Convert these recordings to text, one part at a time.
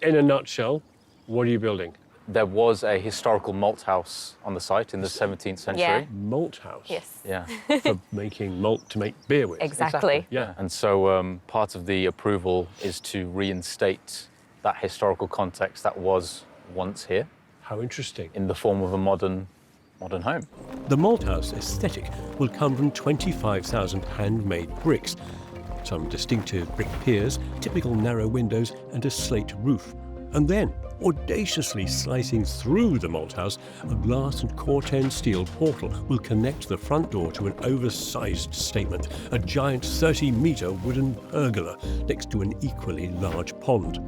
in a nutshell, what are you building? There was a historical malt house on the site in the 17th century. Yeah. Malt house? Yes. Yeah. For making malt to make beer with. Exactly. Yeah. And so part of the approval is to reinstate that historical context that was once here. How interesting. In the form of a modern home. The Malthouse aesthetic will come from 25,000 handmade bricks, some distinctive brick piers, typical narrow windows and a slate roof. And then, audaciously slicing through the Malthouse, a glass and corten steel portal will connect the front door to an oversized statement, a giant 30-metre wooden pergola next to an equally large pond.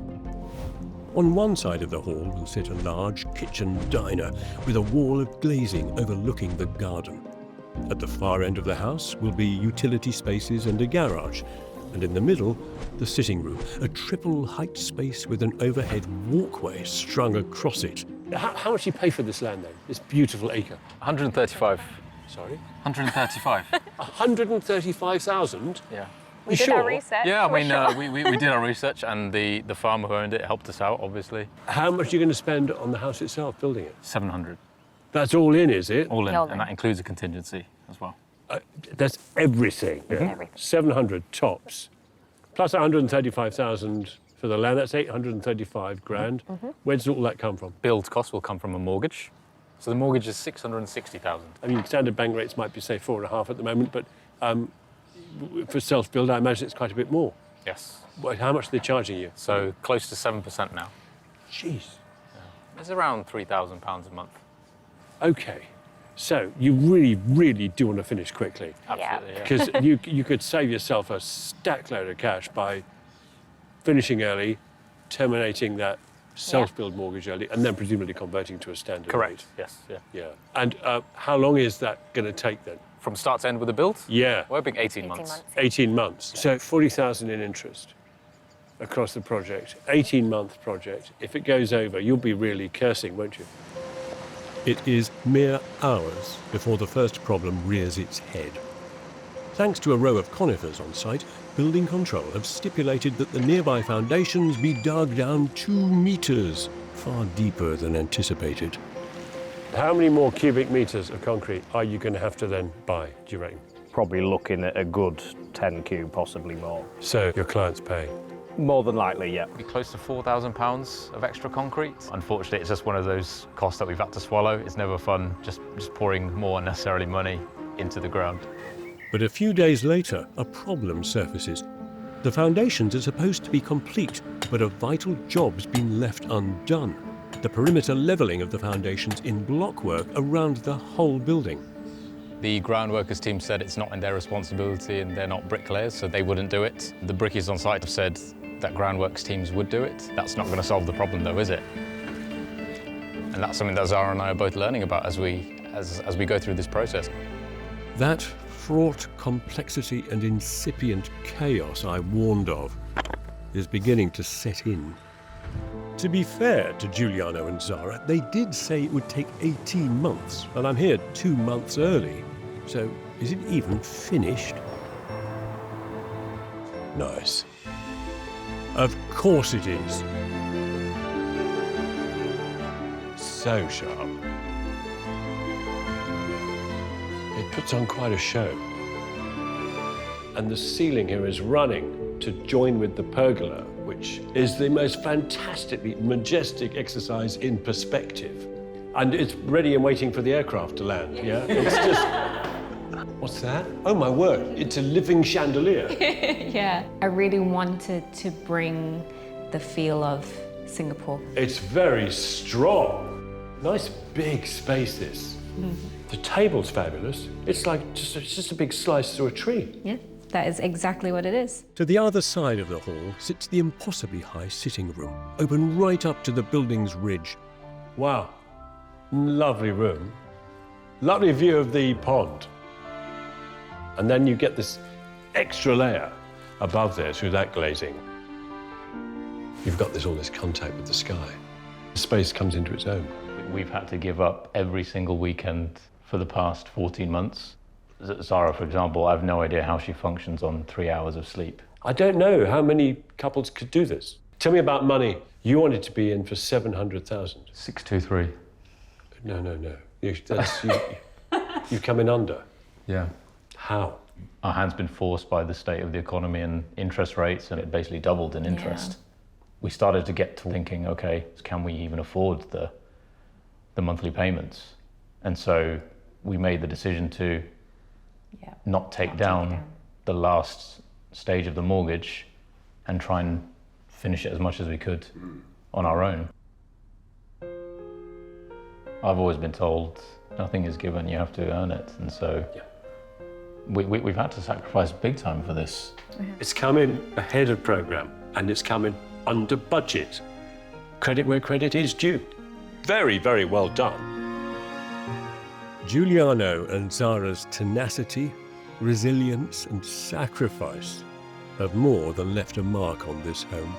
On one side of the hall will sit a large kitchen diner with a wall of glazing overlooking the garden. At the far end of the house will be utility spaces and a garage, and in the middle, the sitting room, a triple height space with an overhead walkway strung across it. How much do you pay for this land then, this beautiful acre? 135. Sorry? 135. 135,000? Yeah. We did our research. Yeah, I mean, sure. we did our research, and the farmer who owned it helped us out, obviously. How much are you going to spend on the house itself, building it? 700. That's all in, is it? All in, All in. and that includes a contingency as well. That's everything. Yeah. Everything. 700 tops, plus 135,000 for the land. That's 835 grand. Where does all that come from? Build cost will come from a mortgage. So the mortgage is 660,000. I mean, standard bank rates might be, say, 4.5 at the moment, but for self-build, I imagine it's quite a bit more. Yes. How much are they charging you? So close to 7% now. Jeez. It's around £3,000 a month. OK. So you really, really do want to finish quickly. Absolutely, yeah. Because you could save yourself a stack load of cash by finishing early, terminating that self-build mortgage early, and then presumably converting to a standard Correct. rate. Yes, yeah. Yeah. And how long is that going to take then? From start to end with the build? Yeah. We're hoping 18 months. 18 months. So 40,000 in interest across the project, 18-month project. If it goes over, you'll be really cursing, won't you? It is mere hours before the first problem rears its head. Thanks to a row of conifers on site, building control have stipulated that the nearby foundations be dug down 2 metres, far deeper than anticipated. How many more cubic metres of concrete are you going to have to then buy, do you reckon? Probably looking at a good 10 cube, possibly more. So your client's paying? More than likely, yeah. Be close to £4,000 of extra concrete. Unfortunately, it's just one of those costs that we've had to swallow. It's never fun just pouring more unnecessarily money into the ground. But a few days later, a problem surfaces. The foundations are supposed to be complete, but a vital job's been left undone. The perimeter levelling of the foundations in blockwork around the whole building. The groundworkers team said it's not in their responsibility and they're not bricklayers, so they wouldn't do it. The brickies on site have said that groundworks teams would do it. That's not going to solve the problem though, is it? And that's something that Zara and I are both learning about as we go through this process. That fraught complexity and incipient chaos I warned of is beginning to set in. To be fair to Giuliano and Zara, they did say it would take 18 months, and I'm here 2 months early. So is it even finished? Nice. Of course it is. So sharp. It puts on quite a show. And the ceiling here is running to join with the pergola, which is the most fantastically majestic exercise in perspective. And it's ready and waiting for the aircraft to land, yeah? It's just... What's that? Oh, my word, it's a living chandelier. Yeah. I really wanted to bring the feel of Singapore. It's very strong. Nice big space, this. The table's fabulous. It's like just a big slice through a tree. Yeah, that is exactly what it is. To the other side of the hall sits the impossibly high sitting room, open right up to the building's ridge. Wow, lovely room. Lovely view of the pond. And then you get this extra layer above there through that glazing. You've got all this contact with the sky. The space comes into its own. We've had to give up every single weekend for the past 14 months. Zara, for example, I have no idea how she functions on 3 hours of sleep. I don't know how many couples could do this. Tell me about money. You wanted to be in for 700,000. 623. No. You've come in under. Yeah. How? Our hand's been forced by the state of the economy and interest rates, and it basically doubled in interest. Yeah. We started to get to thinking, okay, can we even afford the monthly payments? And so we made the decision to not take down the last stage of the mortgage and try and finish it as much as we could on our own. I've always been told nothing is given, you have to earn it. And so we've had to sacrifice big time for this. It's coming ahead of programme and it's coming under budget. Credit where credit is due. Very, very well done. Giuliano and Zara's tenacity, resilience and sacrifice have more than left a mark on this home.